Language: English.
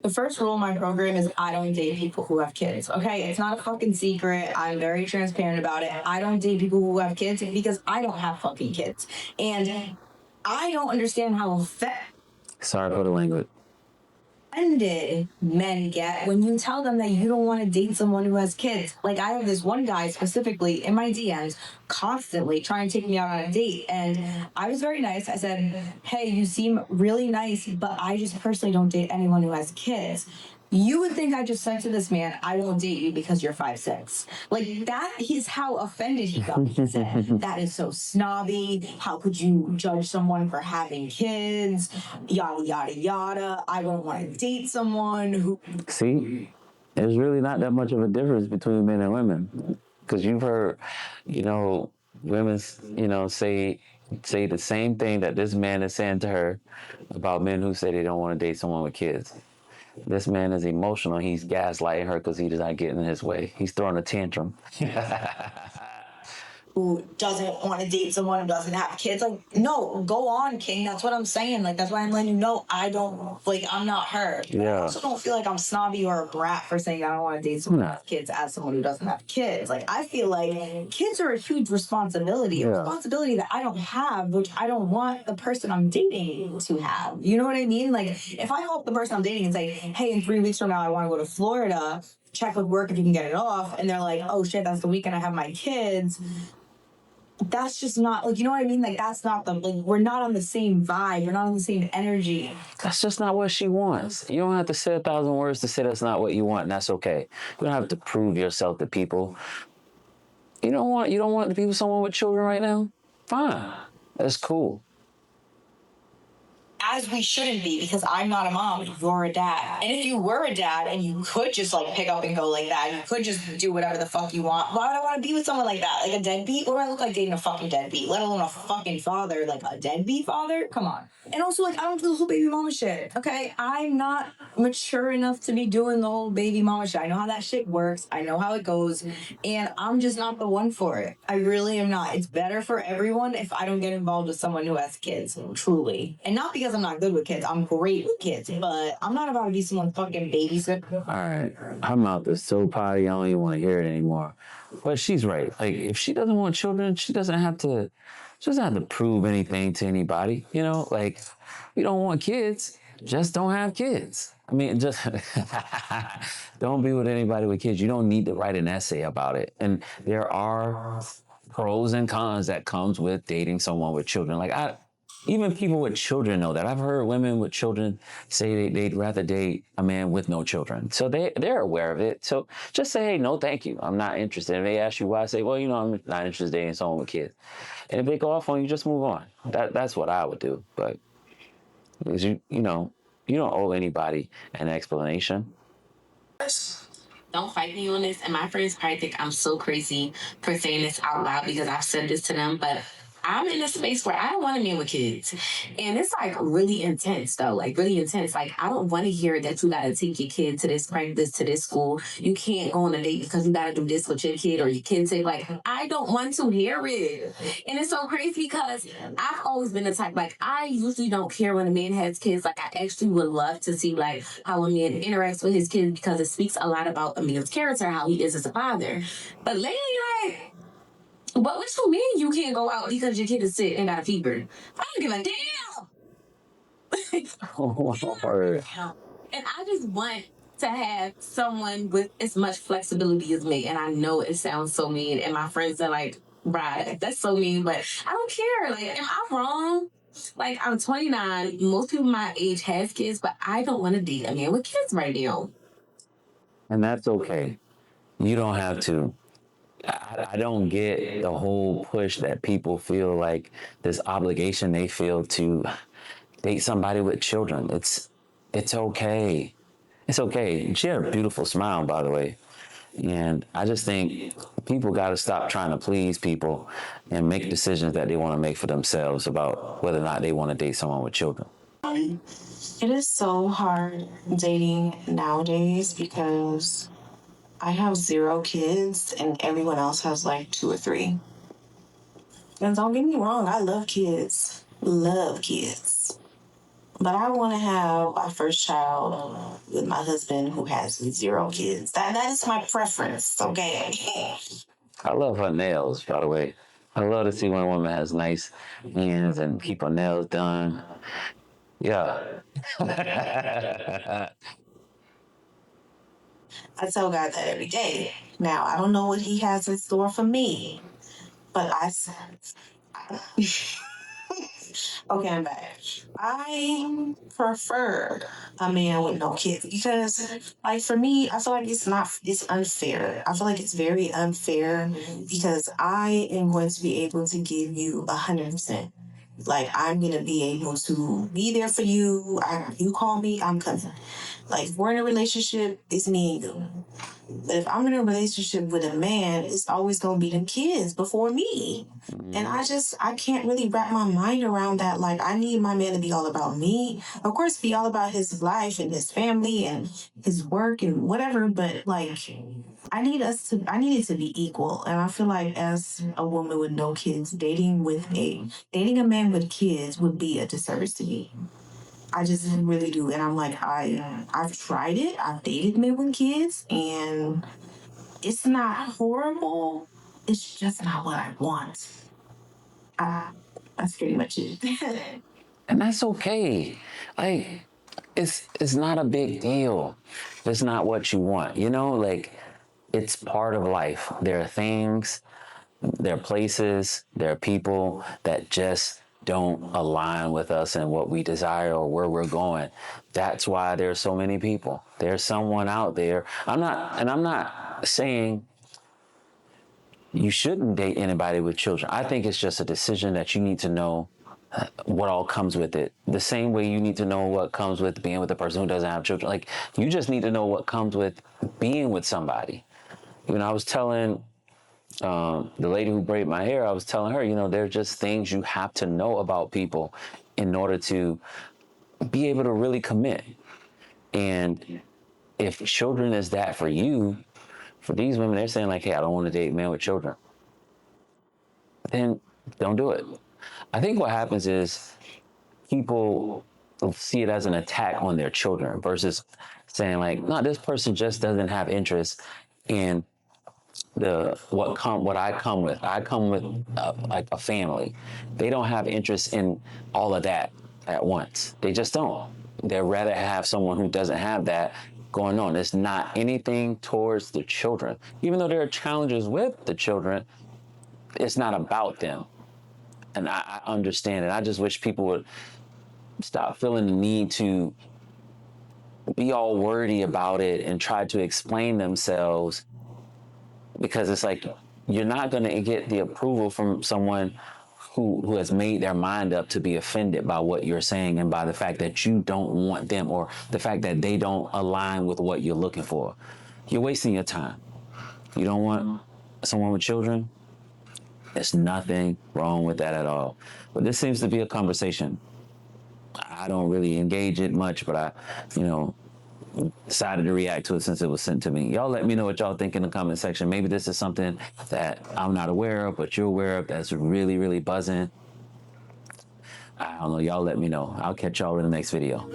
The first rule in my program is I don't date people who have kids. Okay, it's not a fucking secret. I'm very transparent about it. I don't date people who have kids because I don't have fucking kids, and I don't understand how Sorry for the language. offended men get when you tell them that you don't want to date someone who has kids. Like, I have this one guy specifically in my DMs constantly trying to take me out on a date, and I was very nice. I said, hey, you seem really nice, but I just personally don't date anyone who has kids. You would think I just said to this man, I won't date you because you're 5'6". Like, that is how offended he got. He said, that is so snobby. How could you judge someone for having kids? Yada, yada, yada. I wouldn't want to date someone who... See, there's really not that much of a difference between men and women. Because you've heard, women, say the same thing that this man is saying to her about men who say they don't want to date someone with kids. This man is emotional. He's gaslighting her because he's not getting in his way. He's throwing a tantrum. Who doesn't want to date someone who doesn't have kids. Like, no, go on, King. That's what I'm saying. Like, that's why I'm letting you know I'm not her. Yeah. I also don't feel like I'm snobby or a brat for saying I don't want to date someone who has kids as someone who doesn't have kids. Like, I feel like kids are a huge responsibility, a responsibility that I don't have, which I don't want the person I'm dating to have. You know what I mean? Like, if I help the person I'm dating and say, hey, in 3 weeks from now, I want to go to Florida, check with work if you can get it off, and they're like, oh shit, that's the weekend I have my kids. That's just not, like, you know what I mean? Like, that's not we're not on the same vibe. We're not on the same energy. That's just not what she wants. You don't have to say 1,000 words to say that's not what you want, and that's okay. You don't have to prove yourself to people. You don't want to be with someone with children right now? Fine. That's cool. As we shouldn't be, because I'm not a mom, you're a dad. And if you were a dad and you could just pick up and go like that, you could just do whatever the fuck you want. Why would I want to be with someone like that? Like a deadbeat? What do I look like dating a fucking deadbeat? Let alone a fucking father, like a deadbeat father? Come on. And also, I don't do the whole baby mama shit. Okay, I'm not mature enough to be doing the whole baby mama shit. I know how that shit works. I know how it goes, and I'm just not the one for it. I really am not. It's better for everyone if I don't get involved with someone who has kids, truly. And not because I'm not good with kids. I'm great with kids, but I'm not about to be someone's fucking babysitter. All right, her mouth is so potty, I don't even want to hear it anymore. But she's right. Like, if she doesn't want children, she doesn't have to prove anything to anybody. Like, you don't want kids, just don't have kids. I mean, just don't be with anybody with kids. You don't need to write an essay about it. And there are pros and cons that comes with dating someone with children. Even people with children know that. I've heard women with children say they'd rather date a man with no children. So they're aware of it. So just say, hey, no, thank you. I'm not interested. If they ask you why, say, well, I'm not interested in dating someone with kids. And if they go off on you, just move on. That's what I would do. But because you don't owe anybody an explanation. Don't fight me on this. And my friends probably think I'm so crazy for saying this out loud because I've said this to them. But I'm in a space where I don't want a man with kids. And it's really intense though, really intense. I don't want to hear that you got to take your kid to this practice, to this school. You can't go on a date because you got to do this with your kid, or your kid say I don't want to hear it. And it's so crazy because I've always been the type, I usually don't care when a man has kids. I actually would love to see how a man interacts with his kids because it speaks a lot about a man's character, how he is as a father. But lately, but what you mean you can't go out because your kid is sick and got a fever? I don't give a damn. And I just want to have someone with as much flexibility as me. And I know it sounds so mean. And my friends are right, that's so mean. But I don't care. Am I wrong? I'm 29. Most people my age have kids, but I don't want to date a man with kids right now. And that's okay. You don't have to. I don't get the whole push that people feel like this obligation they feel to date somebody with children. It's okay. It's okay. She had a beautiful smile, by the way. And I just think people got to stop trying to please people and make decisions that they want to make for themselves about whether or not they want to date someone with children. It is so hard dating nowadays because I have 0 kids and everyone else has 2 or 3. And don't get me wrong, I love kids. Love kids. But I want to have my first child with my husband who has 0 kids. That is my preference, okay? I love her nails, by the way. I love to see when a woman has nice hands and keep her nails done. Yeah. I tell God that every day. Now, I don't know what he has in store for me, but okay, I'm back. I prefer a man with no kids because, like, for me, I feel like it's unfair. I feel like it's very unfair because I am going to be able to give you 100%. Like, I'm going to be able to be there for you. You call me, I'm coming. Like, if we're in a relationship, it's me and you. But if I'm in a relationship with a man, it's always gonna be them kids before me. And I can't really wrap my mind around that. Like, I need my man to be all about me. Of course, be all about his life and his family and his work and whatever. But like, I need it to be equal. And I feel like as a woman with no kids, dating a man with kids would be a disservice to me. I just really do, and I'm like, I've tried it. I've dated men with kids, and it's not horrible. It's just not what I want. That's pretty much it. And that's okay. Like, it's not a big deal. It's not what you want. You know, like, it's part of life. There are things, there are places, there are people that just don't align with us and what we desire or where we're going. That's why there's so many people. There's someone out there. I'm not saying you shouldn't date anybody with children. I think it's just a decision that you need to know what all comes with it. The same way you need to know what comes with being with a person who doesn't have children. Like, you just need to know what comes with being with somebody. You know, I was telling the lady who braided my hair, I was telling her, you know, there are just things you have to know about people in order to be able to really commit. And if children is that for you, for these women, they're saying like, hey, I don't want to date men with children. Then don't do it. I think what happens is people see it as an attack on their children versus saying like, no, this person just doesn't have interest in what I come with. I come with like a family. They don't have interest in all of that at once. They just don't. They'd rather have someone who doesn't have that going on. It's not anything towards the children. Even though there are challenges with the children, it's not about them. And I understand it. I just wish people would stop feeling the need to be all wordy about it and try to explain themselves, because it's like you're not going to get the approval from someone who has made their mind up to be offended by what you're saying and by the fact that you don't want them or the fact that they don't align with what you're looking for. You're wasting your time. You don't want someone with children? There's nothing wrong with that at all. But this seems to be a conversation. I don't really engage it much, but I, decided to react to it since it was sent to me. Y'all let me know what y'all think in the comment section. Maybe this is something that I'm not aware of, but you're aware of that's really, really buzzing. I don't know. Y'all let me know. I'll catch y'all in the next video.